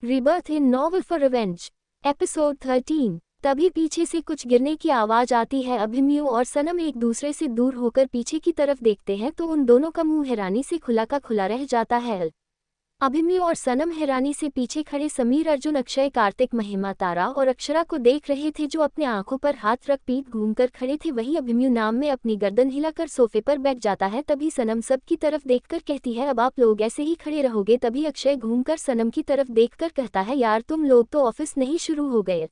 Rebirth in novel for revenge. Episode 13। तभी पीछे से कुछ गिरने की आवाज आती है। अभिमन्यु और सनम एक दूसरे से दूर होकर पीछे की तरफ देखते हैं तो उन दोनों का मुंह हैरानी से खुला का खुला रह जाता है। अभिमन्यु और सनम हैरानी से पीछे खड़े समीर, अर्जुन, अक्षय, कार्तिक, महिमा, तारा और अक्षरा को देख रहे थे जो अपने आंखों पर हाथ रख पीठ घूमकर खड़े थे। वही अभिमन्यु नाम में अपनी गर्दन हिलाकर सोफे पर बैठ जाता है। तभी सनम सबकी तरफ देखकर कहती है, अब आप लोग ऐसे ही खड़े रहोगे? तभी अक्षय घूमकर सनम की तरफ देखकर कहता है, यार तुम लोग तो ऑफिस नहीं शुरू हो गए?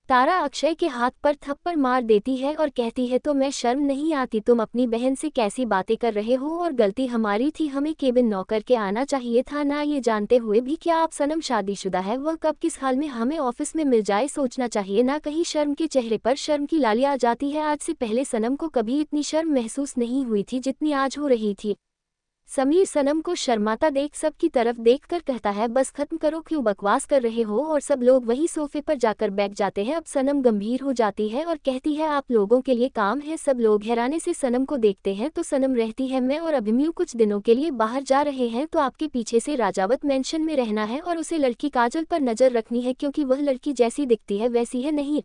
तारा अक्षय के हाथ पर थप्पड़ मार देती है और कहती है, तो मैं शर्म नहीं आती? तुम अपनी बहन से कैसी बातें कर रहे हो? और गलती हमारी थी, हमें केबिन नौकर के आना चाहिए था ना, ये जानते हुए भी क्या आप? सनम शादीशुदा है, वह कब किस हाल में हमें ऑफिस में मिल जाए सोचना चाहिए ना। कहीं शर्म के चेहरे पर शर्म की लाली आ जाती है। आज से पहले सनम को कभी इतनी शर्म महसूस नहीं हुई थी जितनी आज हो रही थी। समीर सनम को शर्माता देख सबकी तरफ देखकर कहता है, बस खत्म करो, क्यों बकवास कर रहे हो? और सब लोग वही सोफे पर जाकर बैठ जाते हैं। अब सनम गंभीर हो जाती है और कहती है, आप लोगों के लिए काम है? सब लोग हैरानी से सनम को देखते हैं तो सनम रहती है, मैं और अभिमन्यु कुछ दिनों के लिए बाहर जा रहे हैं तो आपके पीछे से राजावत मेंशन में रहना है और उसे लड़की काजल पर नजर रखनी है क्योंकि वह लड़की जैसी दिखती है वैसी है नहीं।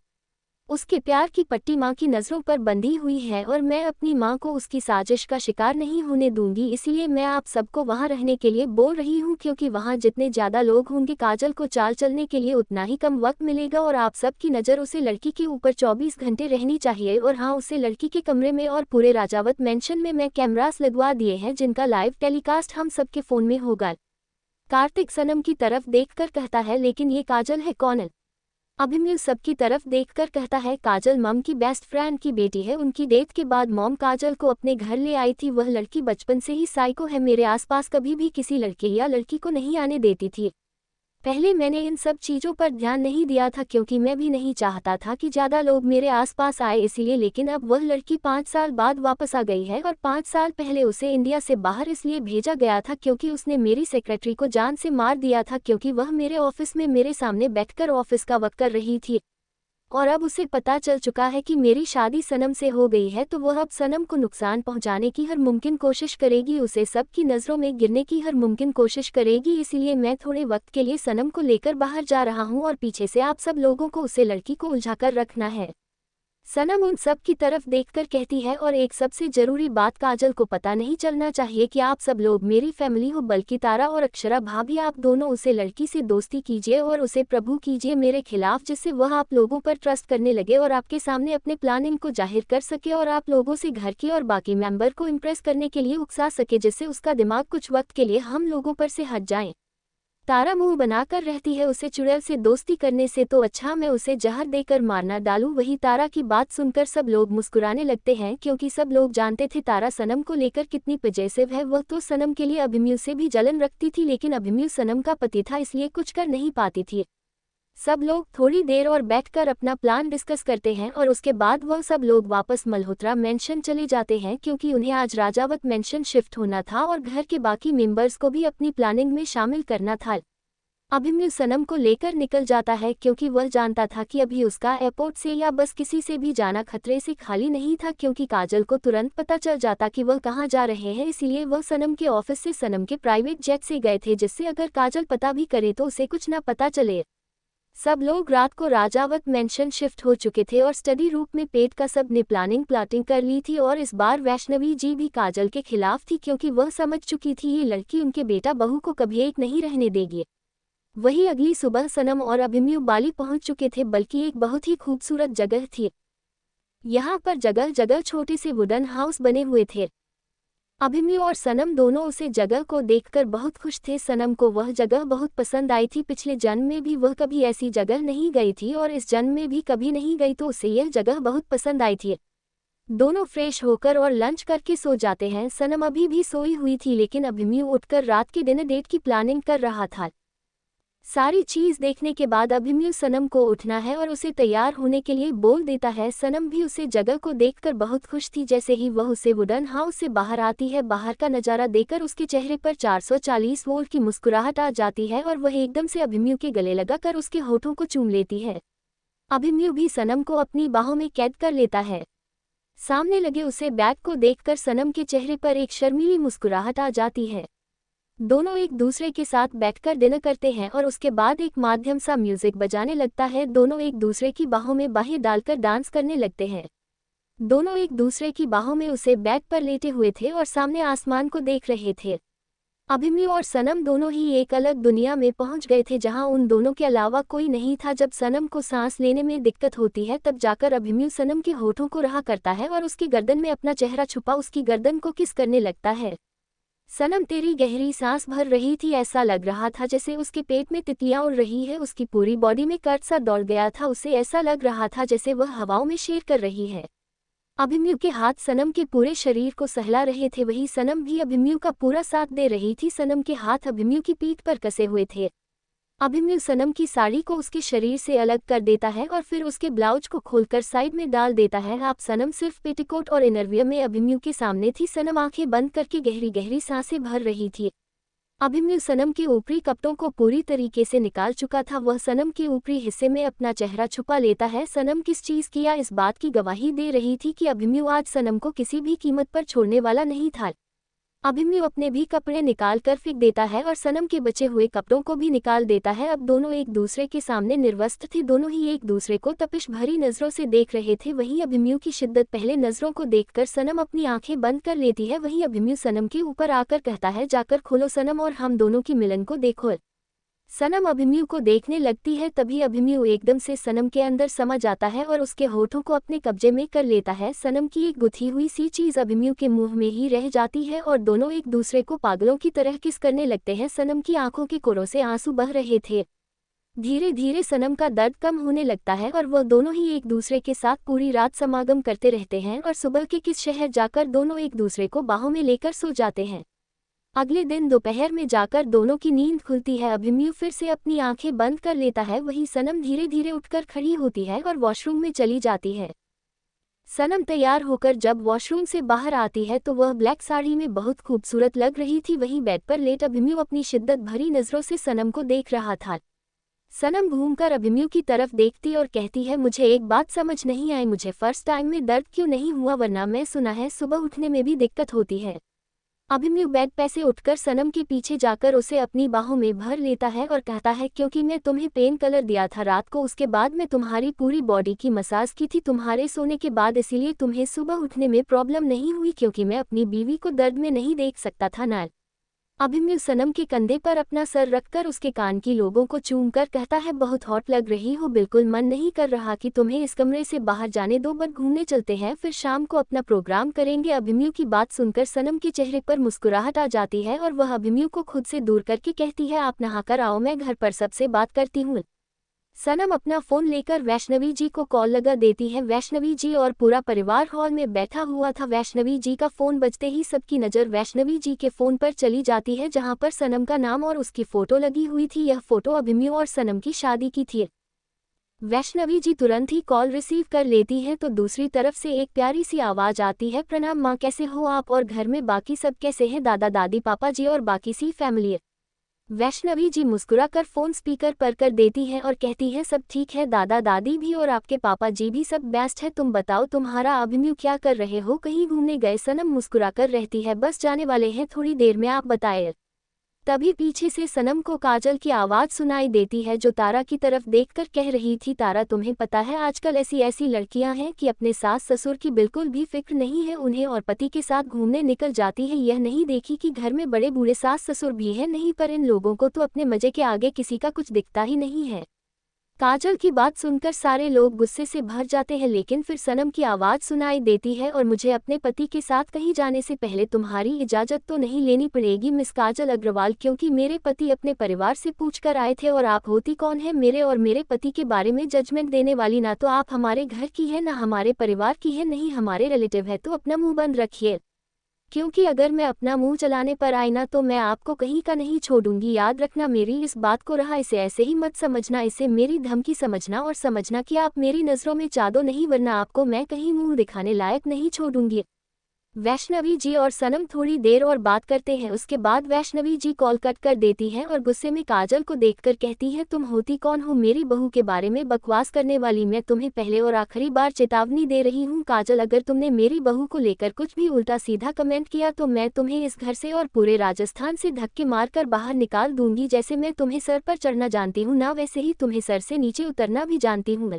उसके प्यार की पट्टी माँ की नज़रों पर बंधी हुई है और मैं अपनी माँ को उसकी साजिश का शिकार नहीं होने दूंगी। इसलिए मैं आप सबको वहाँ रहने के लिए बोल रही हूँ क्योंकि वहाँ जितने ज़्यादा लोग होंगे काजल को चाल चलने के लिए उतना ही कम वक्त मिलेगा और आप सबकी नज़र उसे लड़की के ऊपर 24 घंटे रहनी चाहिए। और हाँ, उसे लड़की के कमरे में और पूरे राजावत मेंशन में मैं कैमरास लगवा दिए हैं जिनका लाइव टेलीकास्ट हम सबके फ़ोन में होगा। कार्तिक सनम की तरफ देखकर कहता है, लेकिन ये काजल है कौन? अभिमन्यु सबकी तरफ देखकर कहता है, काजल मम की बेस्ट फ्रेंड की बेटी है। उनकी डेथ के बाद मॉम काजल को अपने घर ले आई थी। वह लड़की बचपन से ही साइको है, मेरे आसपास कभी भी किसी लड़के या लड़की को नहीं आने देती थी। पहले मैंने इन सब चीज़ों पर ध्यान नहीं दिया था क्योंकि मैं भी नहीं चाहता था कि ज़्यादा लोग मेरे आसपास आए इसलिए, लेकिन अब वह लड़की 5 साल बाद वापस आ गई है और 5 साल पहले उसे इंडिया से बाहर इसलिए भेजा गया था क्योंकि उसने मेरी सेक्रेटरी को जान से मार दिया था क्योंकि वह मेरे ऑफिस में मेरे सामने बैठकर ऑफिस का वर्क कर रही थी। और अब उसे पता चल चुका है कि मेरी शादी सनम से हो गई है तो वह अब सनम को नुकसान पहुंचाने की हर मुमकिन कोशिश करेगी, उसे सबकी नज़रों में गिरने की हर मुमकिन कोशिश करेगी। इसलिए मैं थोड़े वक्त के लिए सनम को लेकर बाहर जा रहा हूं और पीछे से आप सब लोगों को उसे लड़की को उलझाकर रखना है। सनम उन सब की तरफ देखकर कहती है, और एक सबसे जरूरी बात, काजल को पता नहीं चलना चाहिए कि आप सब लोग मेरी फैमिली हो, बल्कि तारा और अक्षरा भाभी, आप दोनों उसे लड़की से दोस्ती कीजिए और उसे प्रभु कीजिए मेरे खिलाफ, जिससे वह आप लोगों पर ट्रस्ट करने लगे और आपके सामने अपने प्लानिंग को जाहिर कर सके और आप लोगों से घर की और बाकी मेंबर को इम्प्रेस करने के लिए उकसा सके, जिससे उसका दिमाग कुछ वक्त के लिए हम लोगों पर से हट जाए। तारा मुंह बनाकर रहती है, उसे चुड़ैल से दोस्ती करने से तो अच्छा मैं उसे जहर देकर मारना डालूं। वही तारा की बात सुनकर सब लोग मुस्कुराने लगते हैं क्योंकि सब लोग जानते थे तारा सनम को लेकर कितनी पजेसिव है। वह तो सनम के लिए अभिमन्यु से भी जलन रखती थी, लेकिन अभिमन्यु सनम का पति था इसलिए कुछ कर नहीं पाती थी। सब लोग थोड़ी देर और बैठकर अपना प्लान डिस्कस करते हैं और उसके बाद वह सब लोग वापस मल्होत्रा मेंशन चले जाते हैं क्योंकि उन्हें आज राजावत मेंशन शिफ्ट होना था और घर के बाकी मेंबर्स को भी अपनी प्लानिंग में शामिल करना था। अभिमन्यु सनम को लेकर निकल जाता है क्योंकि वह जानता था कि अभी उसका एयरपोर्ट से या बस किसी से भी जाना खतरे से खाली नहीं था क्योंकि काजल को तुरंत पता चल जाता कि वह कहाँ जा रहे हैं। इसलिए वह सनम के ऑफिस से सनम के प्राइवेट जेट से गए थे, जिससे अगर काजल पता भी करे तो उसे कुछ न पता चले। सब लोग रात को राजावत मेंशन शिफ्ट हो चुके थे और स्टडी रूम में पेट का सब ने प्लाटिंग कर ली थी और इस बार वैष्णवी जी भी काजल के खिलाफ थी क्योंकि वह समझ चुकी थी ये लड़की उनके बेटा बहू को कभी एक नहीं रहने देगी। वही अगली सुबह सनम और अभिमन्यु बाली पहुंच चुके थे, बल्कि एक बहुत ही खूबसूरत जगह थी। यहाँ पर जगह जगह छोटे से वुडन हाउस बने हुए थे। अभिमन्यु और सनम दोनों उसे जगह को देखकर बहुत खुश थे। सनम को वह जगह बहुत पसंद आई थी, पिछले जन्म में भी वह कभी ऐसी जगह नहीं गई थी और इस जन्म में भी कभी नहीं गई तो उसे यह जगह बहुत पसंद आई थी। दोनों फ्रेश होकर और लंच करके सो जाते हैं। सनम अभी भी सोई हुई थी लेकिन अभिमन्यु उठकर रात के डिनर डेट की प्लानिंग कर रहा था। सारी चीज देखने के बाद अभिमन्यु सनम को उठना है और उसे तैयार होने के लिए बोल देता है। सनम भी उसे जगह को देखकर बहुत खुश थी। जैसे ही वह उसे वुडन हाउस से बाहर आती है, बाहर का नज़ारा देखकर उसके चेहरे पर 440 वोल्ट की मुस्कुराहट आ जाती है और वह एकदम से अभिमन्यु के गले लगाकर उसके होठों को चूम लेती है। अभिमन्यु भी सनम को अपनी बाहों में कैद कर लेता है। सामने लगे उसे बैग को देखकर सनम के चेहरे पर एक शर्मीली मुस्कुराहट आ जाती है। दोनों एक दूसरे के साथ बैठकर डिनर करते हैं और उसके बाद एक माध्यम सा म्यूजिक बजाने लगता है। दोनों एक दूसरे की बाहों में बाहें डालकर डांस करने लगते हैं। दोनों एक दूसरे की बाहों में उसे बेड पर लेटे हुए थे और सामने आसमान को देख रहे थे। अभिमन्यु और सनम दोनों ही एक अलग दुनिया में पहुंच गए थे जहां उन दोनों के अलावा कोई नहीं था। जब सनम को सांस लेने में दिक्कत होती है तब जाकर अभिमन्यु सनम के होठों को रहा करता है और उसकी गर्दन में अपना चेहरा छुपा उसकी गर्दन को किस करने लगता है। सनम तेरी गहरी सांस भर रही थी, ऐसा लग रहा था जैसे उसके पेट में तितलियां उड़ रही है। उसकी पूरी बॉडी में कर्ट सा दौड़ गया था, उसे ऐसा लग रहा था जैसे वह हवाओं में शेर कर रही है। अभिमन्यु के हाथ सनम के पूरे शरीर को सहला रहे थे, वही सनम भी अभिमन्यु का पूरा साथ दे रही थी। सनम के हाथ अभिमन्यु की पीठ पर कसे हुए थे। अभिमन्यु सनम की साड़ी को उसके शरीर से अलग कर देता है और फिर उसके ब्लाउज को खोलकर साइड में डाल देता है। आप सनम सिर्फ पेटीकोट और इनरवियर में अभिमन्यु के सामने थी। सनम आंखें बंद करके गहरी गहरी सांसें भर रही थी। अभिमन्यु सनम के ऊपरी कपड़ों को पूरी तरीके से निकाल चुका था। वह सनम के ऊपरी हिस्से में अपना चेहरा छुपा लेता है। सनम किस चीज़ की या इस बात की गवाही दे रही थी कि अभिमन्यु आज सनम को किसी भी कीमत पर छोड़ने वाला नहीं था। अभिमन्यु अपने भी कपड़े निकाल कर फेंक देता है और सनम के बचे हुए कपड़ों को भी निकाल देता है। अब दोनों एक दूसरे के सामने निर्वस्त्र थे। दोनों ही एक दूसरे को तपिश भरी नज़रों से देख रहे थे। वहीं अभिमन्यु की शिद्दत पहले नज़रों को देखकर सनम अपनी आंखें बंद कर लेती है। वहीं अभिमन्यु सनम के ऊपर आकर कहता है, जाकर खोलो सनम और हम दोनों की मिलन को देखो। सनम अभिमन्यु को देखने लगती है, तभी अभिमन्यु एकदम से सनम के अंदर समा जाता है और उसके होठों को अपने कब्जे में कर लेता है। सनम की एक गुथी हुई सी चीज़ अभिमन्यु के मुंह में ही रह जाती है और दोनों एक दूसरे को पागलों की तरह किस करने लगते हैं। सनम की आंखों के कोरों से आंसू बह रहे थे। धीरे धीरे सनम का दर्द कम होने लगता है और वह दोनों ही एक दूसरे के साथ पूरी रात समागम करते रहते हैं और सुबह के किस शहर जाकर दोनों एक दूसरे को बाहों में लेकर सो जाते हैं। अगले दिन दोपहर में जाकर दोनों की नींद खुलती है। अभिमन्यु फिर से अपनी आंखें बंद कर लेता है। वहीं सनम धीरे धीरे उठकर खड़ी होती है और वॉशरूम में चली जाती है। सनम तैयार होकर जब वॉशरूम से बाहर आती है तो वह ब्लैक साड़ी में बहुत खूबसूरत लग रही थी। वहीं बेड पर लेट अभिमन्यु अपनी शिद्दत भरी नज़रों से सनम को देख रहा था। सनम घूमकर अभिमन्यु की तरफ देखती और कहती है, मुझे एक बात समझ नहीं आई, मुझे फर्स्ट टाइम में दर्द क्यों नहीं हुआ, वरना मैं सुना है सुबह उठने में भी दिक्कत होती है। अभिमन्यु बेड पे से उठकर सनम के पीछे जाकर उसे अपनी बाहों में भर लेता है और कहता है, क्योंकि मैं तुम्हें पेन किलर दिया था रात को, उसके बाद मैं तुम्हारी पूरी बॉडी की मसाज की थी तुम्हारे सोने के बाद, इसीलिए तुम्हें सुबह उठने में प्रॉब्लम नहीं हुई, क्योंकि मैं अपनी बीवी को दर्द में नहीं देख सकता था ना। अभिमन्यु सनम के कंधे पर अपना सर रखकर उसके कान की लोगों को चूमकर कहता है, बहुत हॉट लग रही हो, बिल्कुल मन नहीं कर रहा कि तुम्हें इस कमरे से बाहर जाने दो, बट घूमने चलते हैं, फिर शाम को अपना प्रोग्राम करेंगे। अभिमन्यु की बात सुनकर सनम के चेहरे पर मुस्कुराहट आ जाती है और वह अभिमन्यु को खुद से दूर करके कहती है, आप नहाकर आओ, मैं घर पर सबसे बात करती हूँ। सनम अपना फ़ोन लेकर वैष्णवी जी को कॉल लगा देती है। वैष्णवी जी और पूरा परिवार हॉल में बैठा हुआ था। वैष्णवी जी का फ़ोन बजते ही सबकी नज़र वैष्णवी जी के फ़ोन पर चली जाती है, जहां पर सनम का नाम और उसकी फ़ोटो लगी हुई थी। यह फ़ोटो अभिमन्यु और सनम की शादी की थी। वैष्णवी जी तुरंत ही कॉल रिसीव कर लेती हैं तो दूसरी तरफ से एक प्यारी सी आवाज़ आती है, प्रणाम माँ, कैसे हो आप, और घर में बाकी सब कैसे हैं, दादा दादी पापा जी और बाकी सी फैमिली। वैष्णवी जी मुस्कुराकर फ़ोन स्पीकर पर कर देती है और कहती है, सब ठीक है, दादा दादी भी और आपके पापा जी भी सब बेस्ट है, तुम बताओ तुम्हारा अभिमन्यु क्या कर रहे हो, कहीं घूमने गए। सनम मुस्कुराकर रहती है, बस जाने वाले हैं थोड़ी देर में, आप बताएं। तभी पीछे से सनम को काजल की आवाज़ सुनाई देती है, जो तारा की तरफ देखकर कह रही थी, तारा तुम्हें पता है आजकल ऐसी ऐसी लड़कियां हैं कि अपने सास ससुर की बिल्कुल भी फिक्र नहीं है, उन्हें और पति के साथ घूमने निकल जाती है, यह नहीं देखी कि घर में बड़े बूढ़े सास ससुर भी हैं, नहीं पर इन लोगों को तो अपने मजे के आगे किसी का कुछ दिखता ही नहीं है। काजल की बात सुनकर सारे लोग गुस्से से भर जाते हैं, लेकिन फिर सनम की आवाज़ सुनाई देती है, और मुझे अपने पति के साथ कहीं जाने से पहले तुम्हारी इजाज़त तो नहीं लेनी पड़ेगी मिस काजल अग्रवाल, क्योंकि मेरे पति अपने परिवार से पूछकर आए थे, और आप होती कौन है मेरे और मेरे पति के बारे में जजमेंट देने वाली, ना तो आप हमारे घर की है ना हमारे परिवार की है, नहीं हमारे रिलेटिव है, तो अपना मुँह बंद रखिए, क्योंकि अगर मैं अपना मुंह चलाने पर आई ना तो मैं आपको कहीं का नहीं छोड़ूंगी, याद रखना मेरी इस बात को, रहा इसे ऐसे ही मत समझना, इसे मेरी धमकी समझना और समझना कि आप मेरी नज़रों में चादो नहीं, वरना आपको मैं कहीं मुंह दिखाने लायक नहीं छोड़ूंगी। वैष्णवी जी और सनम थोड़ी देर और बात करते हैं। उसके बाद वैष्णवी जी कॉल कट कर देती हैं और गुस्से में काजल को देखकर कहती हैं, तुम होती कौन हो मेरी बहू के बारे में बकवास करने वाली? मैं तुम्हें पहले और आखिरी बार चेतावनी दे रही हूँ काजल, अगर तुमने मेरी बहू को लेकर कुछ भी उल्टा सीधा कमेंट किया तो मैं तुम्हें इस घर से और पूरे राजस्थान से धक्के मारकर बाहर निकाल दूंगी। जैसे मैं तुम्हें सर पर चढ़ना जानती हूँ ना, वैसे ही तुम्हें सर से नीचे उतरना भी जानती हूँ।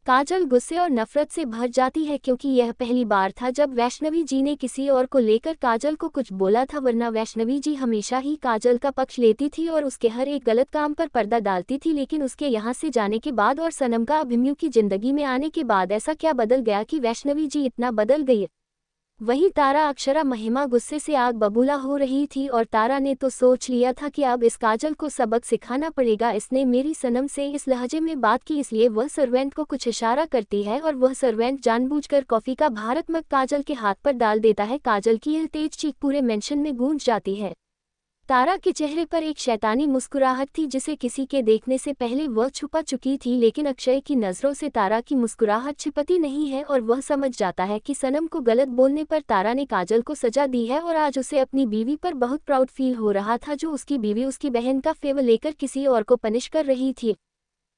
काजल गुस्से और नफरत से भर जाती है क्योंकि यह पहली बार था जब वैष्णवी जी ने किसी और को लेकर काजल को कुछ बोला था, वरना वैष्णवी जी हमेशा ही काजल का पक्ष लेती थी और उसके हर एक गलत काम पर पर्दा डालती थी। लेकिन उसके यहाँ से जाने के बाद और सनम का अभिमन्यु की जिंदगी में आने के बाद ऐसा क्या बदल गया कि वैष्णवी जी इतना बदल गई? वहीं तारा, अक्षरा, महिमा गुस्से से आग बबूला हो रही थी और तारा ने तो सोच लिया था कि अब इस काजल को सबक सिखाना पड़ेगा। इसने मेरी सनम से इस लहजे में बात की, इसलिए वह सर्वेंट को कुछ इशारा करती है और वह सर्वेंट जानबूझकर कॉफी का भारत मग काजल के हाथ पर डाल देता है। काजल की यह तेज चीख पूरे मेंशन में गूंज जाती है। तारा के चेहरे पर एक शैतानी मुस्कुराहट थी जिसे किसी के देखने से पहले वह छुपा चुकी थी, लेकिन अक्षय की नज़रों से तारा की मुस्कुराहट छिपती नहीं है और वह समझ जाता है कि सनम को गलत बोलने पर तारा ने काजल को सजा दी है और आज उसे अपनी बीवी पर बहुत प्राउड फील हो रहा था, जो उसकी बीवी उसकी बहन का फेवर लेकर किसी और को पनिश कर रही थी।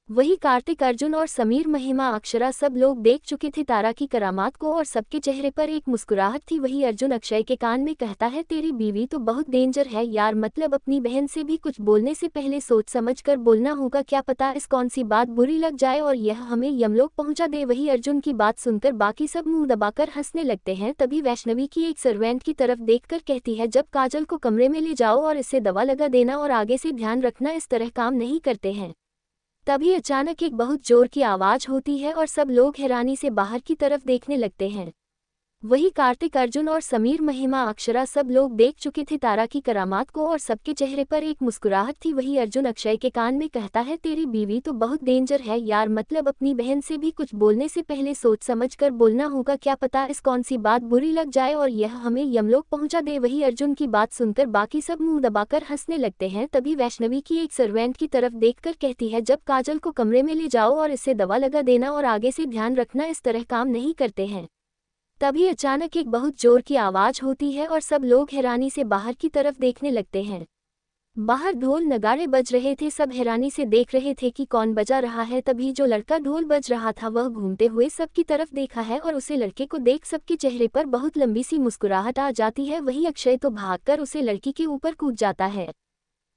वही कार्तिक, अर्जुन और समीर, महिमा, अक्षरा सब लोग देख चुके थे तारा की करामात को और सबके चेहरे पर एक मुस्कुराहट थी। वही अर्जुन अक्षय के कान में कहता है, तेरी बीवी तो बहुत डेंजर है यार, मतलब अपनी बहन से भी कुछ बोलने से पहले सोच समझ कर बोलना होगा, क्या पता इस कौन सी बात बुरी लग जाए और यह हमें यमलोक पहुंचा दे। वही अर्जुन की बात सुनकर बाकी सब मुंह दबाकर हंसने लगते हैं। तभी वैष्णवी की एक सर्वेंट की तरफ देखकर कहती है, जब काजल को कमरे में ले जाओ और इसे दवा लगा देना और आगे से ध्यान रखना इस तरह काम नहीं करते हैं। तभी अचानक एक बहुत जोर की आवाज होती है और सब लोग हैरानी से बाहर की तरफ देखने लगते हैं। वही कार्तिक, अर्जुन और समीर, महिमा, अक्षरा सब लोग देख चुके थे तारा की करामात को और सबके चेहरे पर एक मुस्कुराहट थी। वही अर्जुन अक्षय के कान में कहता है, तेरी बीवी तो बहुत डेंजर है यार, मतलब अपनी बहन से भी कुछ बोलने से पहले सोच समझ कर बोलना होगा, क्या पता इस कौन सी बात बुरी लग जाए और यह हमें यमलोक पहुंचा दे। वही अर्जुन की बात सुनकर बाकी सब मुंह दबाकर हंसने लगते हैं। तभी वैष्णवी की एक सर्वेंट की तरफ देखकर कहती है, जब काजल को कमरे में ले जाओ और इसे दवा लगा देना और आगे से ध्यान रखना इस तरह काम नहीं करते हैं। तभी अचानक एक बहुत जोर की आवाज होती है और सब लोग हैरानी से बाहर की तरफ देखने लगते हैं। बाहर ढोल नगाड़े बज रहे थे, सब हैरानी से देख रहे थे कि कौन बजा रहा है। तभी जो लड़का ढोल बज रहा था वह घूमते हुए सबकी तरफ देखा है और उसे लड़के को देख सबके चेहरे पर बहुत लंबी सी मुस्कुराहट आ जाती है। वहीं अक्षय तो भागकर उसे लड़की के ऊपर कूद जाता है।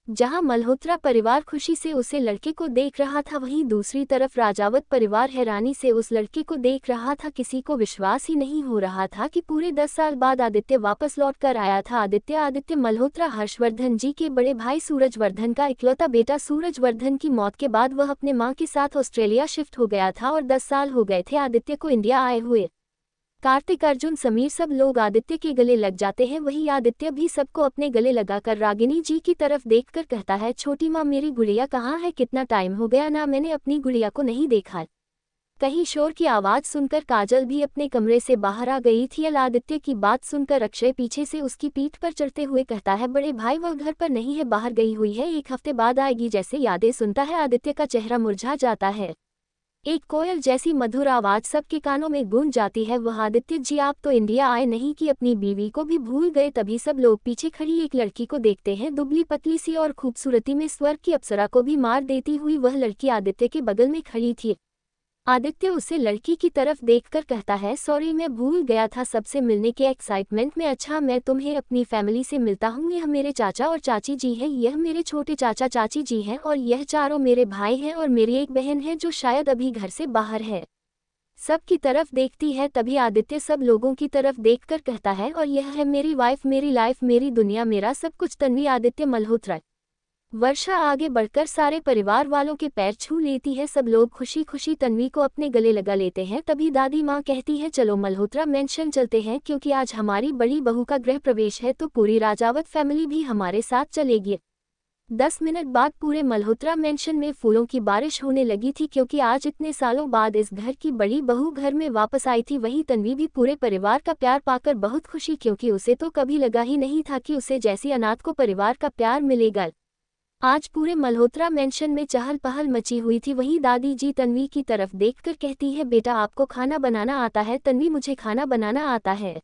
जहां मल्होत्रा परिवार खुशी से उसे लड़के को देख रहा था, वहीं दूसरी तरफ राजावत परिवार हैरानी से उस लड़के को देख रहा था। किसी को विश्वास ही नहीं हो रहा था कि पूरे 10 साल बाद आदित्य वापस लौट कर आया था। आदित्य मल्होत्रा हर्षवर्धन जी के बड़े भाई सूरजवर्धन का इकलौता बेटा। सूरजवर्धन की मौत के बाद वह अपने मां के साथ ऑस्ट्रेलिया शिफ्ट हो गया था और 10 साल हो गए थे आदित्य को इंडिया आए हुए। कार्तिक, अर्जुन, समीर सब लोग आदित्य के गले लग जाते हैं। वही आदित्य भी सबको अपने गले लगाकर रागिनी जी की तरफ देखकर कहता है, छोटी माँ मेरी गुड़िया कहाँ है, कितना टाइम हो गया ना मैंने अपनी गुड़िया को नहीं देखा। कहीं शोर की आवाज सुनकर काजल भी अपने कमरे से बाहर आ गई थी। आदित्य की बात सुनकर अक्षय पीछे से उसकी पीठ पर चढ़ते हुए कहता है, बड़े भाई वह घर पर नहीं है, बाहर गई हुई है, 1 हफ्ते बाद आएगी। जैसे यादें सुनता है आदित्य का चेहरा मुरझा जाता है। एक कोयल जैसी मधुर आवाज सबके कानों में गूंज जाती है, वह आदित्य जी आप तो इंडिया आए नहीं कि अपनी बीवी को भी भूल गए। तभी सब लोग पीछे खड़ी एक लड़की को देखते हैं, दुबली पतली सी और खूबसूरती में स्वर्ग की अप्सरा को भी मार देती हुई। वह लड़की आदित्य के बगल में खड़ी थी। आदित्य उसे लड़की की तरफ देखकर कहता है, सॉरी मैं भूल गया था सबसे मिलने के एक्साइटमेंट में। अच्छा मैं तुम्हें अपनी फैमिली से मिलता हूँ, यह मेरे चाचा और चाची जी हैं, यह मेरे छोटे चाचा चाची जी हैं और यह चारों मेरे भाई हैं और मेरी एक बहन है जो शायद अभी घर से बाहर है। सब की तरफ देखती है। तभी आदित्य सब लोगों की तरफ देखकर कहता है, और यह है मेरी वाइफ, मेरी लाइफ, मेरी दुनिया, मेरा सब कुछ, तन्वी आदित्य मल्होत्रा। वर्षा आगे बढ़कर सारे परिवार वालों के पैर छू लेती है। सब लोग खुशी खुशी तन्वी को अपने गले लगा लेते हैं। तभी दादी माँ कहती है, चलो मल्होत्रा मेंशन चलते हैं क्योंकि आज हमारी बड़ी बहू का गृह प्रवेश है, तो पूरी राजावत फैमिली भी हमारे साथ चलेगी। 10 मिनट बाद पूरे मल्होत्रा मेंशन में फूलों की बारिश होने लगी थी क्योंकि आज इतने सालों बाद इस घर की बड़ी बहू घर में वापस आई थी। वहीं तन्वी भी पूरे परिवार का प्यार पाकर बहुत खुशी, क्योंकि उसे तो कभी लगा ही नहीं था कि उसे जैसी अनाथ को परिवार का प्यार मिलेगा। आज पूरे मल्होत्रा मेंशन में चहल पहल मची हुई थी। वहीं दादी जी तन्वी की तरफ देखकर कहती है, बेटा आपको खाना बनाना आता है? तन्वी, मुझे खाना बनाना आता है।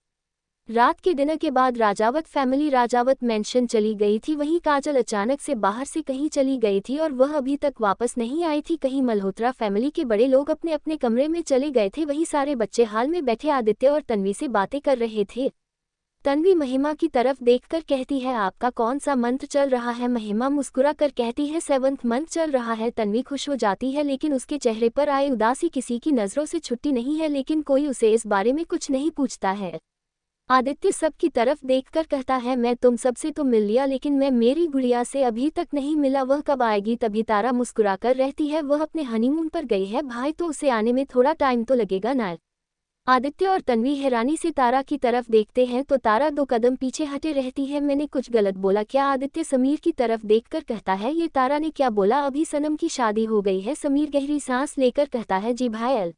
रात के डिनर के बाद राजावत फैमिली राजावत मेंशन चली गई थी। वहीं काजल अचानक से बाहर से कहीं चली गई थी और वह अभी तक वापस नहीं आई थी। कहीं मल्होत्रा फैमिली के बड़े लोग अपने अपने कमरे में चले गए थे। वहीं सारे बच्चे हाल में बैठे आदित्य और तन्वी से बातें कर रहे थे। तन्वी महिमा की तरफ देखकर कहती है, आपका कौन सा मंत्र चल रहा है? महिमा मुस्कुरा कर कहती है, 7th मंत्र चल रहा है। तन्वी खुश हो जाती है, लेकिन उसके चेहरे पर आए उदासी किसी की नज़रों से छुट्टी नहीं है, लेकिन कोई उसे इस बारे में कुछ नहीं पूछता है। आदित्य सबकी तरफ देखकर कहता है, मैं तुम सबसे तो मिल लिया, लेकिन मैं मेरी गुड़िया से अभी तक नहीं मिला, वह कब आएगी? तभी तारा मुस्कुराकर रहती है, वह अपने हनीमून पर गई है भाई, तो उसे आने में थोड़ा टाइम तो लगेगा ना। आदित्य और तन्वी हैरानी से तारा की तरफ देखते हैं तो तारा 2 कदम पीछे हटे रहती है। मैंने कुछ गलत बोला क्या? आदित्य समीर की तरफ देखकर कहता है, ये तारा ने क्या बोला? अभी सनम की शादी हो गई है। समीर गहरी सांस लेकर कहता है, जी भाई।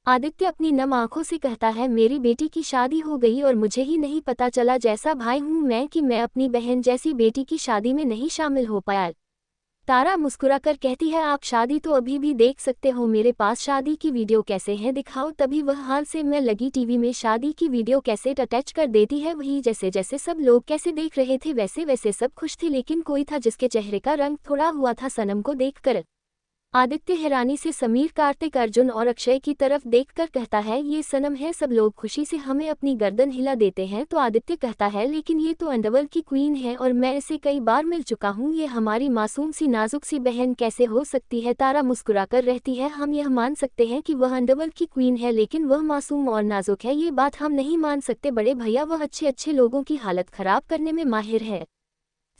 आदित्य अपनी नम आंखों से कहता है, मेरी बेटी की शादी हो गई और मुझे ही नहीं पता चला। जैसा भाई हूँ मैं कि मैं अपनी बहन जैसी बेटी की शादी में नहीं शामिल हो पाया। तारा मुस्कुराकर कहती है, आप शादी तो अभी भी देख सकते हो, मेरे पास शादी की वीडियो कैसे हैं दिखाओ। तभी वह हाल से मैं लगी टीवी में शादी की वीडियो कैसेट अटैच कर देती है। वही जैसे जैसे सब लोग कैसे देख रहे थे वैसे वैसे सब खुश थे, लेकिन कोई था जिसके चेहरे का रंग थोड़ा हुआ था सनम को देखकर। आदित्य हैरानी से समीर, कार्तिक, अर्जुन और अक्षय की तरफ देखकर कहता है, ये सनम है। सब लोग खुशी से हमें अपनी गर्दन हिला देते हैं। तो आदित्य कहता है, लेकिन ये तो अंडरवर्ल्ड की क्वीन है और मैं इसे कई बार मिल चुका हूँ, ये हमारी मासूम सी नाजुक सी बहन कैसे हो सकती है? तारा मुस्कुराकर रहती है, हम यह मान सकते हैं कि वह अंडरवर्ल्ड की क्वीन है, लेकिन वह मासूम और नाजुक है, ये बात हम नहीं मान सकते बड़े भैया। वह अच्छे अच्छे लोगों की हालत खराब करने में माहिर है।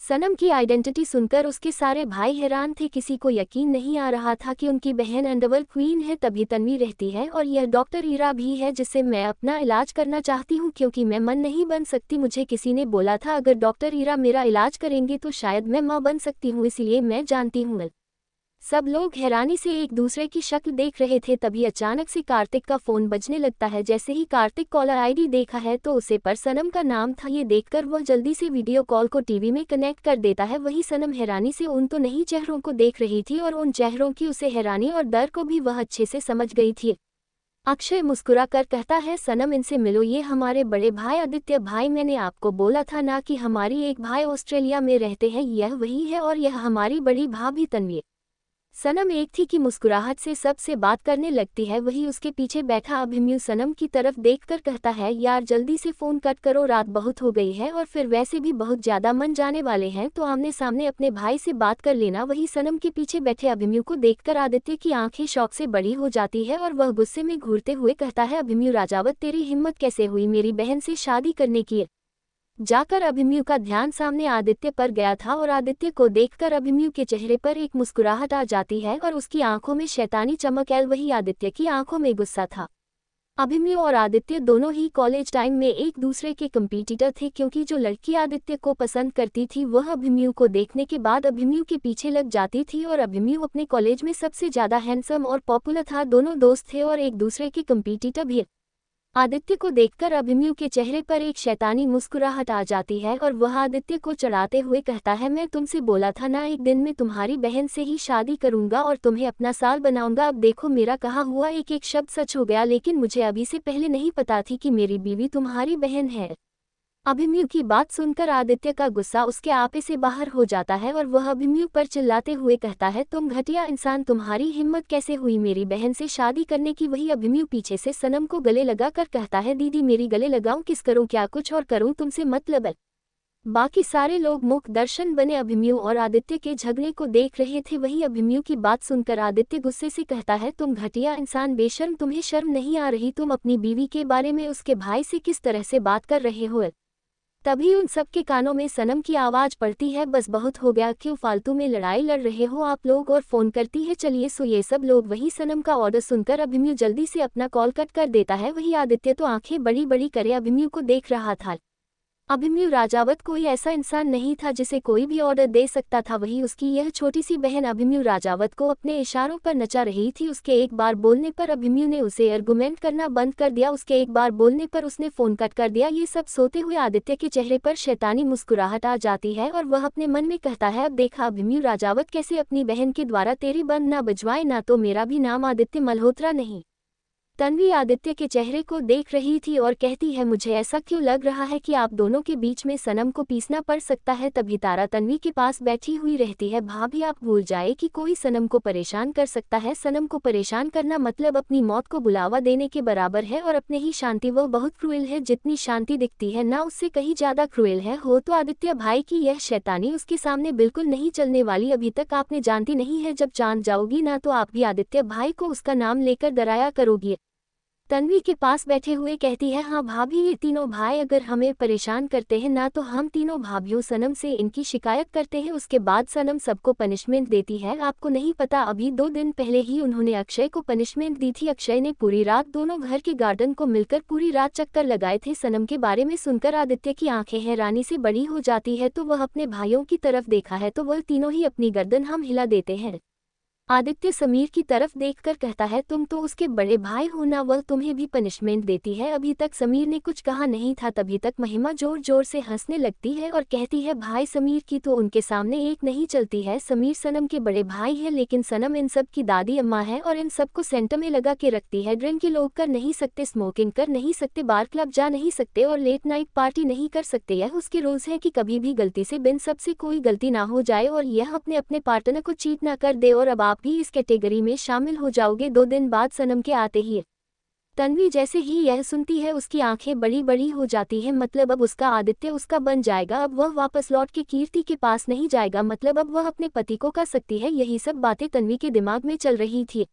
सनम की आइडेंटिटी सुनकर उसके सारे भाई हैरान थे, किसी को यकीन नहीं आ रहा था कि उनकी बहन अंडरवर्ल्ड क्वीन है। तभी तन्वी रहती है, और यह डॉक्टर ईरा भी है जिससे मैं अपना इलाज करना चाहती हूँ, क्योंकि मैं मन नहीं बन सकती। मुझे किसी ने बोला था अगर डॉक्टर ईरा मेरा इलाज करेंगे तो शायद मैं माँ बन सकती हूँ, इसलिए मैं जानती हूँ। सब लोग हैरानी से एक दूसरे की शक्ल देख रहे थे। तभी अचानक से कार्तिक का फोन बजने लगता है। जैसे ही कार्तिक कॉलर आईडी देखा है तो उसे पर सनम का नाम था। ये देखकर वह जल्दी से वीडियो कॉल को टीवी में कनेक्ट कर देता है। वही सनम हैरानी से उन तो नहीं चेहरों को देख रही थी, और उन चेहरों की उसे हैरानी और डर को भी वह अच्छे से समझ गई थी। अक्षय मुस्कुरा कर कहता है, सनम इनसे मिलो, ये हमारे बड़े भाई आदित्य। भाई मैंने आपको बोला था ना कि हमारी एक भाई ऑस्ट्रेलिया में रहते हैं, यह वही है, और यह हमारी बड़ी भाभी तन्वी। सनम एक थी कि मुस्कुराहट से सबसे बात करने लगती है। वही उसके पीछे बैठा अभिमन्यु सनम की तरफ देखकर कहता है, यार जल्दी से फोन कट करो, रात बहुत हो गई है और फिर वैसे भी बहुत ज्यादा मन जाने वाले हैं, तो आमने सामने अपने भाई से बात कर लेना। वही सनम के पीछे बैठे अभिमन्यु को देखकर आदित्य की आंखें शौक से बड़ी हो जाती है और वह गुस्से में घूरते हुए कहता है, अभिमन्यु राजावत तेरी हिम्मत कैसे हुई मेरी बहन से शादी करने की? जाकर अभिमन्यु का ध्यान सामने आदित्य पर गया था, और आदित्य को देखकर अभिमन्यु के चेहरे पर एक मुस्कुराहट आ जाती है और उसकी आंखों में शैतानी चमक आई। वही आदित्य की आंखों में गुस्सा था। अभिमन्यु और आदित्य दोनों ही कॉलेज टाइम में एक दूसरे के कंपटीटर थे, क्योंकि जो लड़की आदित्य को पसंद करती थी वह अभिमन्यु को देखने के बाद अभिमन्यु के पीछे लग जाती थी, और अभिमन्यु अपने कॉलेज में सबसे ज्यादा हैंडसम और पॉपुलर था। दोनों दोस्त थे और एक दूसरे के कंपटीटर भी। आदित्य को देखकर अभिमन्यु के चेहरे पर एक शैतानी मुस्कुराहट आ जाती है और वह आदित्य को चढ़ाते हुए कहता है, मैं तुमसे बोला था ना, एक दिन मैं तुम्हारी बहन से ही शादी करूंगा और तुम्हें अपना साल बनाऊंगा। अब देखो मेरा कहा हुआ एक एक शब्द सच हो गया, लेकिन मुझे अभी से पहले नहीं पता थी कि मेरी बीवी तुम्हारी बहन है। अभिमन्यु की बात सुनकर आदित्य का गुस्सा उसके आपे से बाहर हो जाता है और वह अभिमन्यु पर चिल्लाते हुए कहता है, तुम घटिया इंसान, तुम्हारी हिम्मत कैसे हुई मेरी बहन से शादी करने की? वही अभिमन्यु पीछे से सनम को गले लगा कर कहता है, दीदी मेरी गले लगाऊं? किस करूं, क्या कुछ और करूं, तुमसे मतलब है। बाकी सारे लोग मुख दर्शन बने अभिमन्यु और आदित्य के झगड़े को देख रहे थे। वही अभिमन्यु की बात सुनकर आदित्य गुस्से से कहता है, तुम घटिया इंसान, बेशर्म, तुम्हें शर्म नहीं आ रही? तुम अपनी बीवी के बारे में उसके भाई से किस तरह से बात कर रहे हो? तभी उन सबके कानों में सनम की आवाज पड़ती है, बस बहुत हो गया, क्यों फालतू में लड़ाई लड़ रहे हो आप लोग? और फोन करती है, चलिए सो ये सब लोग। वही सनम का ऑर्डर सुनकर अभिमन्यु जल्दी से अपना कॉल कट कर देता है। वही आदित्य तो आंखें बड़ी बड़ी करे अभिमन्यु को देख रहा था। अभिमन्यु राजावत कोई ऐसा इंसान नहीं था जिसे कोई भी ऑर्डर दे सकता था। वही उसकी यह छोटी सी बहन अभिमन्यु राजावत को अपने इशारों पर नचा रही थी। उसके एक बार बोलने पर अभिमन्यु ने उसे आर्गुमेंट करना बंद कर दिया, उसके एक बार बोलने पर उसने फोन कट कर दिया। ये सब सोते हुए आदित्य के चेहरे पर शैतानी मुस्कुराहट आ जाती है और वह अपने मन में कहता है, अब देखा अभिमन्यु राजावत कैसे अपनी बहन के द्वारा तेरी बंद ना बजवाए, ना तो मेरा भी नाम आदित्य मल्होत्रा नहीं। तन्वी आदित्य के चेहरे को देख रही थी और कहती है, मुझे ऐसा क्यों लग रहा है कि आप दोनों के बीच में सनम को पीसना पड़ सकता है। तभी तारा तन्वी के पास बैठी हुई रहती है। भाभी आप भूल जाए कि कोई सनम को परेशान कर सकता है। सनम को परेशान करना मतलब अपनी मौत को बुलावा देने के बराबर है और अपने ही शांति। वो बहुत क्रूएल है, जितनी शांति दिखती है ना उससे कहीं ज्यादा क्रूएल है। हो तो आदित्य भाई की यह शैतानी उसके सामने बिल्कुल नहीं चलने वाली। अभी तक आपने जानती नहीं है, जब जान जाओगी ना तो आप भी आदित्य भाई को उसका नाम लेकर डराया करोगी। तन्वी के पास बैठे हुए कहती है, हाँ भाभी, ये तीनों भाई अगर हमें परेशान करते हैं ना तो हम तीनों भाभियों सनम से इनकी शिकायत करते हैं। उसके बाद सनम सबको पनिशमेंट देती है। आपको नहीं पता, अभी 2 दिन पहले ही उन्होंने अक्षय को पनिशमेंट दी थी। अक्षय ने पूरी रात दोनों घर के गार्डन को मिलकर पूरी रात चक्कर लगाए थे। सनम के बारे में सुनकर आदित्य की आंखें हैरानी से बड़ी हो जाती है। तो वह अपने भाइयों की तरफ देखा है तो वह तीनों ही अपनी गर्दन हम हिला देते हैं। आदित्य समीर की तरफ देखकर कहता है, तुम तो उसके बड़े भाई हो ना, वह तुम्हें भी पनिशमेंट देती है। अभी तक समीर ने कुछ कहा नहीं था, तभी तक महिमा जोर जोर से हंसने लगती है और कहती है, भाई समीर की तो उनके सामने एक नहीं चलती है। समीर सनम के बड़े भाई है, लेकिन सनम इन सब की दादी अम्मा है और इन सबको सेंटर में लगा के रखती है। ड्रिंक के लोग कर नहीं सकते, स्मोकिंग कर नहीं सकते, बार क्लब जा नहीं सकते और लेट नाइट पार्टी नहीं कर सकते। यह उसके रूल्स है कि कभी भी गलती से बिन सबसे कोई गलती ना हो जाए और यह अपने अपने पार्टनर को चीट ना कर दे। और अब आप भी इस कैटेगरी में शामिल हो जाओगे। 2 दिन बाद सनम के आते ही तन्वी जैसे ही यह सुनती है उसकी आंखें बड़ी बड़ी हो जाती है। मतलब अब उसका आदित्य उसका बन जाएगा। अब वह वापस लौट के कीर्ति के पास नहीं जाएगा। मतलब अब वह अपने पति को कर सकती है। यही सब बातें तन्वी के दिमाग में चल रही थी।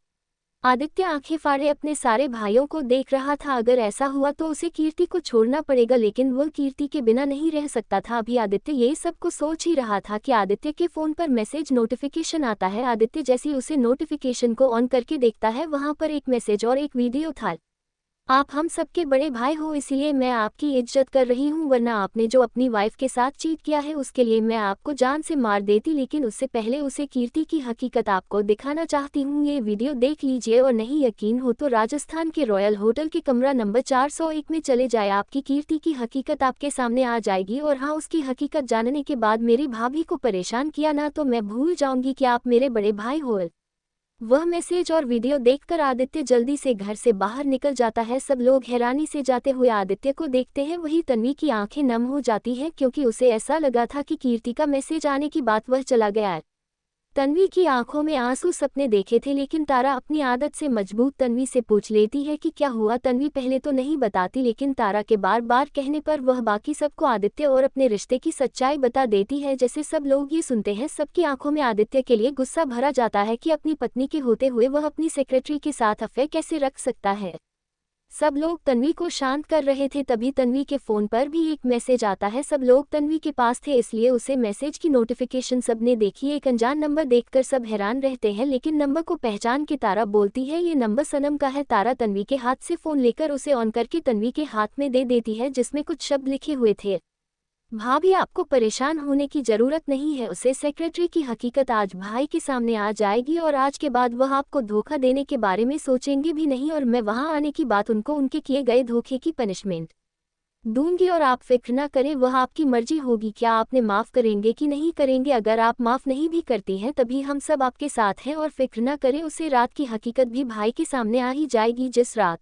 आदित्य आंखें फाड़े अपने सारे भाइयों को देख रहा था। अगर ऐसा हुआ तो उसे कीर्ति को छोड़ना पड़ेगा, लेकिन वह कीर्ति के बिना नहीं रह सकता था। अभी आदित्य ये सब को सोच ही रहा था कि आदित्य के फोन पर मैसेज नोटिफिकेशन आता है। आदित्य जैसे उसे नोटिफिकेशन को ऑन करके देखता है, वहां पर एक मैसेज और एक वीडियो था। आप हम सबके बड़े भाई हो, इसलिए मैं आपकी इज्जत कर रही हूँ, वरना आपने जो अपनी वाइफ के साथ चीट किया है उसके लिए मैं आपको जान से मार देती। लेकिन उससे पहले उसे कीर्ति की हकीकत आपको दिखाना चाहती हूँ। ये वीडियो देख लीजिए और नहीं यकीन हो तो राजस्थान के रॉयल होटल के कमरा नंबर 401 में चले जाए। आपकी कीर्ति की हकीकत आपके सामने आ जाएगी। और हाँ, उसकी हकीकत जानने के बाद मेरी भाभी को परेशान किया ना तो मैं भूल जाऊंगी कि आप मेरे बड़े भाई हो। वह मैसेज और वीडियो देखकर आदित्य जल्दी से घर से बाहर निकल जाता है। सब लोग हैरानी से जाते हुए आदित्य को देखते हैं। वही तन्वी की आंखें नम हो जाती हैं, क्योंकि उसे ऐसा लगा था कि कीर्ति का मैसेज आने की बात वह चला गया। तन्वी की आंखों में आंसू सपने देखे थे, लेकिन तारा अपनी आदत से मजबूत तन्वी से पूछ लेती है कि क्या हुआ। तन्वी पहले तो नहीं बताती, लेकिन तारा के बार बार कहने पर वह बाकी सबको आदित्य और अपने रिश्ते की सच्चाई बता देती है। जैसे सब लोग ये सुनते हैं, सबकी आंखों में आदित्य के लिए गुस्सा भरा जाता है कि अपनी पत्नी के होते हुए वह अपनी सेक्रेटरी के साथ अफेयर कैसे रख सकता है। सब लोग तन्वी को शांत कर रहे थे, तभी तन्वी के फोन पर भी एक मैसेज आता है। सब लोग तन्वी के पास थे, इसलिए उसे मैसेज की नोटिफिकेशन सबने देखी। एक अनजान नंबर देखकर सब हैरान रहते हैं, लेकिन नंबर को पहचान के तारा बोलती है, ये नंबर सनम का है। तारा तन्वी के हाथ से फोन लेकर उसे ऑन करके तन्वी के हाथ में दे देती है, जिसमें कुछ शब्द लिखे हुए थे। भाभी, आपको परेशान होने की जरूरत नहीं है। उसे सेक्रेटरी की हकीकत आज भाई के सामने आ जाएगी और आज के बाद वह आपको धोखा देने के बारे में सोचेंगे भी नहीं, और मैं वहां आने की बात उनको उनके किए गए धोखे की पनिशमेंट दूंगी। और आप फिक्र ना करें, वह आपकी मर्जी होगी क्या आपने माफ करेंगे कि नहीं करेंगे। अगर आप माफ नहीं भी करती हैं तभी हम सब आपके साथ हैं, और फिक्र ना करें, उसे रात की हकीकत भी भाई के सामने आ ही जाएगी। जिस रात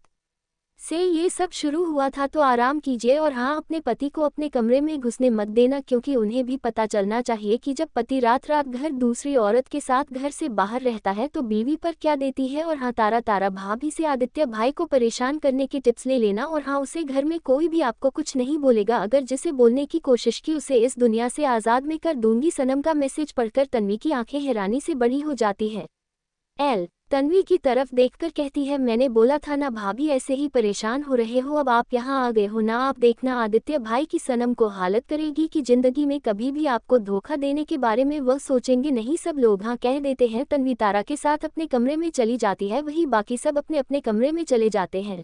से ये सब शुरू हुआ था तो आराम कीजिए। और हाँ, अपने पति को अपने कमरे में घुसने मत देना, क्योंकि उन्हें भी पता चलना चाहिए कि जब पति रात रात घर दूसरी औरत के साथ घर से बाहर रहता है तो बीवी पर क्या देती है। और हाँ, तारा भाभी से आदित्य भाई को परेशान करने की टिप्स ले लेना। और हाँ, उसे घर में कोई भी आपको कुछ नहीं बोलेगा। अगर जिसे बोलने की कोशिश की उसे इस दुनिया से आज़ाद में कर दूंगी। सनम का मैसेज पढ़कर तन्वी की आंखें हैरानी से बड़ी हो जाती है। तन्वी की तरफ देखकर कहती है, मैंने बोला था ना भाभी, ऐसे ही परेशान हो रहे हो, अब आप यहाँ आ गए हो ना। आप देखना आदित्य भाई की सनम को हालत करेगी कि जिंदगी में कभी भी आपको धोखा देने के बारे में वह सोचेंगे नहीं। सब लोग हाँ कह देते हैं। तन्वी तारा के साथ अपने कमरे में चली जाती है, वही बाकी सब अपने अपने कमरे में चले जाते हैं।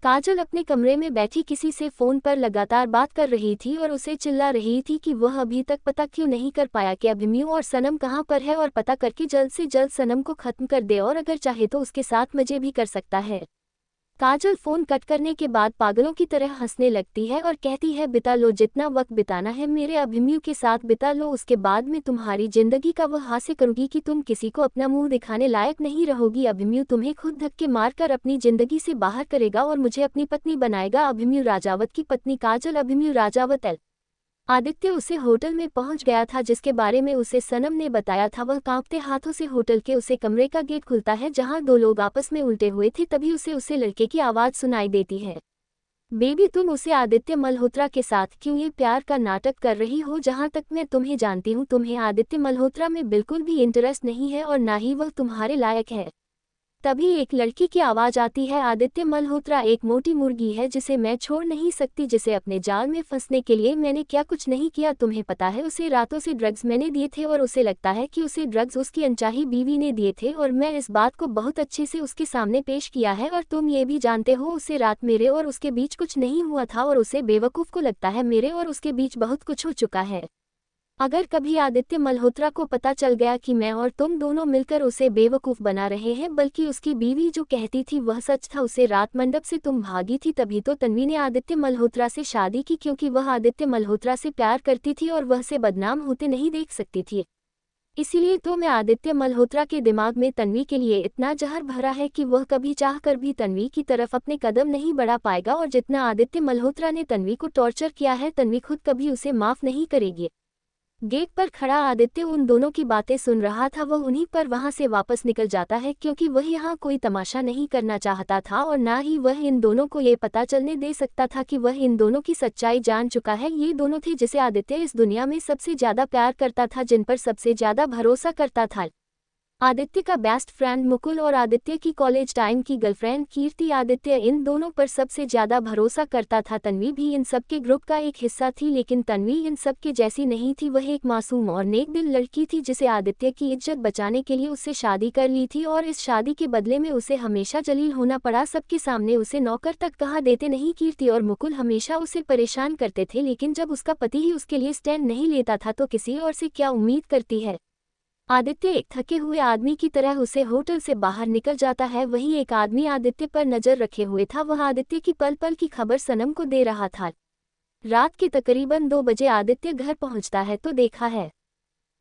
काजल अपने कमरे में बैठी किसी से फोन पर लगातार बात कर रही थी और उसे चिल्ला रही थी कि वह अभी तक पता क्यों नहीं कर पाया कि अभिमन्यु और सनम कहाँ पर है, और पता करके जल्द से जल्द सनम को खत्म कर दे, और अगर चाहे तो उसके साथ मजे भी कर सकता है। काजल फोन कट करने के बाद पागलों की तरह हंसने लगती है और कहती है, बिता लो जितना वक्त बिताना है मेरे अभिमन्यु के साथ बिता लो, उसके बाद मैं तुम्हारी जिंदगी का वह हास्य करूंगी कि तुम किसी को अपना मुंह दिखाने लायक नहीं रहोगी। अभिमन्यु तुम्हें खुद धक्के मारकर अपनी जिंदगी से बाहर करेगा और मुझे अपनी पत्नी बनाएगा। अभिमन्यु राजावत की पत्नी काजल। अभिमन्यु राजावत आदित्य उसे होटल में पहुंच गया था जिसके बारे में उसे सनम ने बताया था। वह कांपते हाथों से होटल के उसे कमरे का गेट खुलता है जहां दो लोग आपस में उल्टे हुए थे। तभी उसे लड़के की आवाज सुनाई देती है, बेबी तुम उसे आदित्य मल्होत्रा के साथ क्यों ये प्यार का नाटक कर रही हो? जहां तक मैं तुम्हें जानती हूँ तुम्हें आदित्य मल्होत्रा में बिल्कुल भी इंटरेस्ट नहीं है और ना ही वह तुम्हारे लायक है। तभी एक लड़की की आवाज आती है, आदित्य मल्होत्रा एक मोटी मुर्गी है जिसे मैं छोड़ नहीं सकती, जिसे अपने जाल में फंसने के लिए मैंने क्या कुछ नहीं किया। तुम्हें पता है उसे रातों से ड्रग्स मैंने दिए थे और उसे लगता है कि उसे ड्रग्स उसकी अनचाही बीवी ने दिए थे और मैं इस बात को बहुत अच्छे से उसके सामने पेश किया है। और तुम ये भी जानते हो उसे रात मेरे और उसके बीच कुछ नहीं हुआ था और उसे बेवकूफ़ को लगता है मेरे और उसके बीच बहुत कुछ हो चुका है। अगर कभी आदित्य मल्होत्रा को पता चल गया कि मैं और तुम दोनों मिलकर उसे बेवकूफ़ बना रहे हैं, बल्कि उसकी बीवी जो कहती थी वह सच था, उसे रात मंडप से तुम भागी थी, तभी तो तन्वी ने आदित्य मल्होत्रा से शादी की क्योंकि वह आदित्य मल्होत्रा से प्यार करती थी और वह से बदनाम होते नहीं देख सकती थी। इसीलिए तो मैं आदित्य मल्होत्रा के दिमाग में तन्वी के लिए इतना जहर भरा है कि वह कभी चाह कर भी तन्वी की तरफ अपने कदम नहीं बढ़ा पाएगा। और जितना आदित्य मल्होत्रा ने तन्वी को टॉर्चर किया है तन्वी खुद कभी उसे माफ़ नहीं करेगी। गेट पर खड़ा आदित्य उन दोनों की बातें सुन रहा था। वह उन्हीं पर वहां से वापस निकल जाता है क्योंकि वह यहाँ कोई तमाशा नहीं करना चाहता था और ना ही वह इन दोनों को ये पता चलने दे सकता था कि वह इन दोनों की सच्चाई जान चुका है। ये दोनों थे जिसे आदित्य इस दुनिया में सबसे ज्यादा प्यार करता था, जिन पर सबसे ज्यादा भरोसा करता था। आदित्य का बेस्ट फ्रेंड मुकुल और आदित्य की कॉलेज टाइम की गर्लफ्रेंड कीर्ति। आदित्य इन दोनों पर सबसे ज्यादा भरोसा करता था। तन्वी भी इन सब के ग्रुप का एक हिस्सा थी, लेकिन तन्वी इन सब के जैसी नहीं थी। वह एक मासूम और नेक दिल लड़की थी जिसे आदित्य की इज्जत बचाने के लिए उससे शादी कर ली थी और इस शादी के बदले में उसे हमेशा जलील होना पड़ा। सबके सामने उसे नौकर तक कहा देते नहीं। कीर्ति और मुकुल हमेशा उसे परेशान करते थे, लेकिन जब उसका पति ही उसके लिए स्टैंड नहीं लेता था तो किसी और से क्या उम्मीद करती है। आदित्य एक थके हुए आदमी की तरह उसे होटल से बाहर निकल जाता है। वहीं एक आदमी आदित्य पर नजर रखे हुए था। वह आदित्य की पल पल की खबर सनम को दे रहा था। रात के तकरीबन 2 बजे आदित्य घर पहुंचता है तो देखा है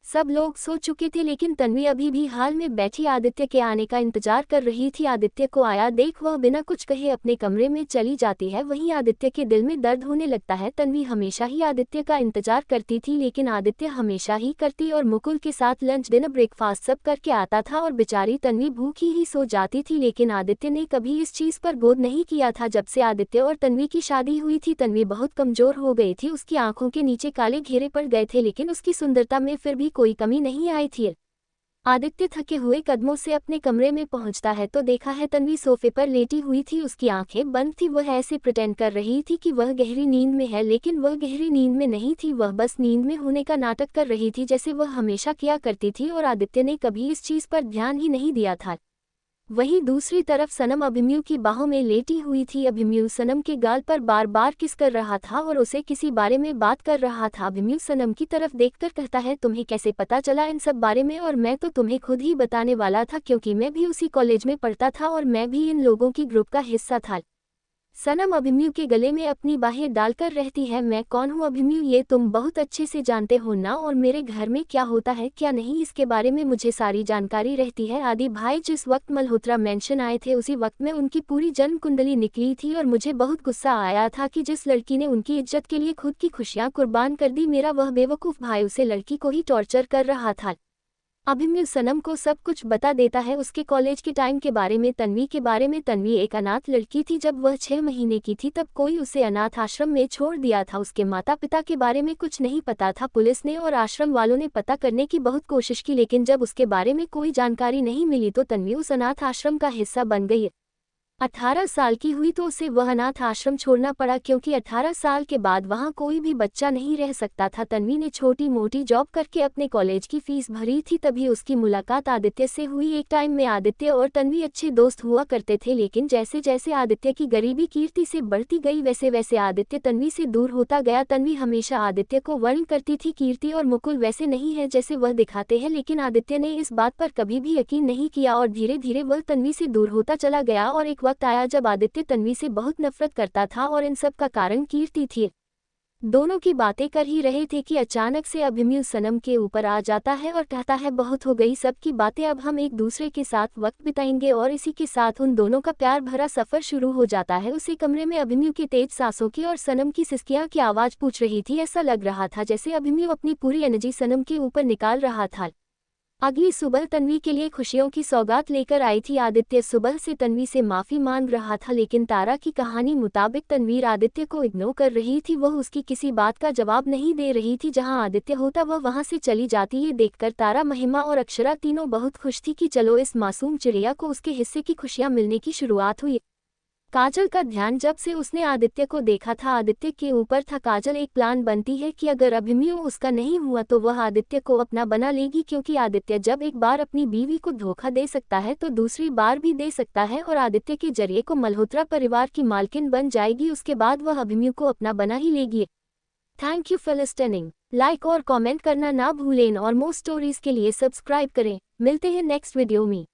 सब लोग सो चुके थे, लेकिन तन्वी अभी भी हाल में बैठी आदित्य के आने का इंतजार कर रही थी। आदित्य को आया देख वह बिना कुछ कहे अपने कमरे में चली जाती है। वहीं आदित्य के दिल में दर्द होने लगता है। तन्वी हमेशा ही आदित्य का इंतजार करती थी, लेकिन आदित्य हमेशा ही करती और मुकुल के साथ लंच डिनर ब्रेकफास्ट सब करके आता था और बेचारी तन्वी भूखी ही सो जाती थी। लेकिन आदित्य ने कभी इस चीज पर गौर नहीं किया था। जब से आदित्य और तन्वी की शादी हुई थी तन्वी बहुत कमजोर हो गई थी। उसकी आंखों के नीचे काले घेरे पड़ गए थे, लेकिन उसकी सुंदरता में फिर भी कोई कमी नहीं आई थी। आदित्य थके हुए कदमों से अपने कमरे में पहुंचता है तो देखा है तन्वी सोफे पर लेटी हुई थी। उसकी आंखें बंद थी। वह ऐसे प्रिटेंड कर रही थी कि वह गहरी नींद में है, लेकिन वह गहरी नींद में नहीं थी। वह बस नींद में होने का नाटक कर रही थी जैसे वह हमेशा किया करती थी और आदित्य ने कभी इस चीज पर ध्यान ही नहीं दिया था। वहीं दूसरी तरफ सनम अभिमन्यु की बाहों में लेटी हुई थी। अभिमन्यु सनम के गाल पर बार बार किस कर रहा था और उसे किसी बारे में बात कर रहा था। अभिमन्यु सनम की तरफ देखकर कहता है, तुम्हें कैसे पता चला इन सब बारे में? और मैं तो तुम्हें खुद ही बताने वाला था क्योंकि मैं भी उसी कॉलेज में पढ़ता था और मैं भी इन लोगों की ग्रुप का हिस्सा था। सनम अभिमन्यु के गले में अपनी बाहें डालकर रहती है। मैं कौन हूँ अभिमन्यु ये तुम बहुत अच्छे से जानते हो ना, और मेरे घर में क्या होता है क्या नहीं इसके बारे में मुझे सारी जानकारी रहती है। आदि भाई जिस वक्त मल्होत्रा मेंशन आए थे उसी वक्त में उनकी पूरी जन्म कुंडली निकली थी और मुझे बहुत गुस्सा आया था कि जिस लड़की ने उनकी इज्जत के लिए खुद की खुशियाँ कुर्बान कर दी, मेरा वह बेवकूफ़ भाई उसे लड़की को ही टॉर्चर कर रहा था। अभिमन्यु सनम को सब कुछ बता देता है उसके कॉलेज के टाइम के बारे में, तन्वी के बारे में। तन्वी एक अनाथ लड़की थी। जब वह 6 महीने की थी तब कोई उसे अनाथ आश्रम में छोड़ दिया था। उसके माता पिता के बारे में कुछ नहीं पता था। पुलिस ने और आश्रम वालों ने पता करने की बहुत कोशिश की, लेकिन जब उसके बारे में कोई जानकारी नहीं मिली तो तन्वी उस अनाथ आश्रम का हिस्सा बन गई। 18 साल की हुई तो उसे वह अनाथ आश्रम छोड़ना पड़ा क्योंकि 18 साल के बाद वहां कोई भी बच्चा नहीं रह सकता था। तन्वी ने छोटी मोटी जॉब करके अपने कॉलेज की फीस भरी थी। तभी उसकी मुलाकात आदित्य से हुई। एक टाइम में आदित्य और तन्वी अच्छे दोस्त हुआ करते थे, लेकिन जैसे जैसे आदित्य की गरीबी कीर्ति से बढ़ती गई वैसे वैसे आदित्य तन्वी से दूर होता गया। तन्वी हमेशा आदित्य को वर्ण करती थी। कीर्ति और मुकुल वैसे नहीं है जैसे वह दिखाते हैं, लेकिन आदित्य ने इस बात पर कभी भी यकीन नहीं किया और धीरे धीरे वह तन्वी से दूर होता चला गया। और एक वक्त वक्त आया जब आदित्य तन्वी से बहुत नफरत करता था और इन सब का कारण कीर्ति थी। दोनों की बातें कर ही रहे थे कि अचानक से अभिमन्यु सनम के ऊपर आ जाता है और कहता है बहुत हो गई सबकी बातें, अब हम एक दूसरे के साथ वक्त बिताएंगे। और इसी के साथ उन दोनों का प्यार भरा सफर शुरू हो जाता है। उसी कमरे में अभिमन्यु की तेज सांसों की और सनम की सिसकियां की आवाज पूछ रही थी। ऐसा लग रहा था जैसे अभिमन्यु अपनी पूरी एनर्जी सनम के ऊपर निकाल रहा था। अगली सुबह तन्वी के लिए खुशियों की सौगात लेकर आई थी। आदित्य सुबह से तन्वी से माफी मांग रहा था, लेकिन तारा की कहानी मुताबिक तन्वीर आदित्य को इग्नोर कर रही थी। वह उसकी किसी बात का जवाब नहीं दे रही थी। जहां आदित्य होता वह वहां से चली जाती। ये देखकर तारा, महिमा और अक्षरा तीनों बहुत खुश थी कि चलो इस मासूम चिड़िया को उसके हिस्से की खुशियां मिलने की शुरुआत हुई। काजल का ध्यान जब से उसने आदित्य को देखा था आदित्य के ऊपर था। काजल एक प्लान बनती है कि अगर अभिमन्यु उसका नहीं हुआ तो वह आदित्य को अपना बना लेगी, क्योंकि आदित्य जब एक बार अपनी बीवी को धोखा दे सकता है तो दूसरी बार भी दे सकता है और आदित्य के जरिए को मल्होत्रा परिवार की मालकिन बन जाएगी। उसके बाद वह अभिमन्यु को अपना बना ही लेगी। Thank you for listening. Like और कॉमेंट करना ना भूलें और मोर स्टोरीज के लिए सब्सक्राइब करें। मिलते हैं नेक्स्ट वीडियो में।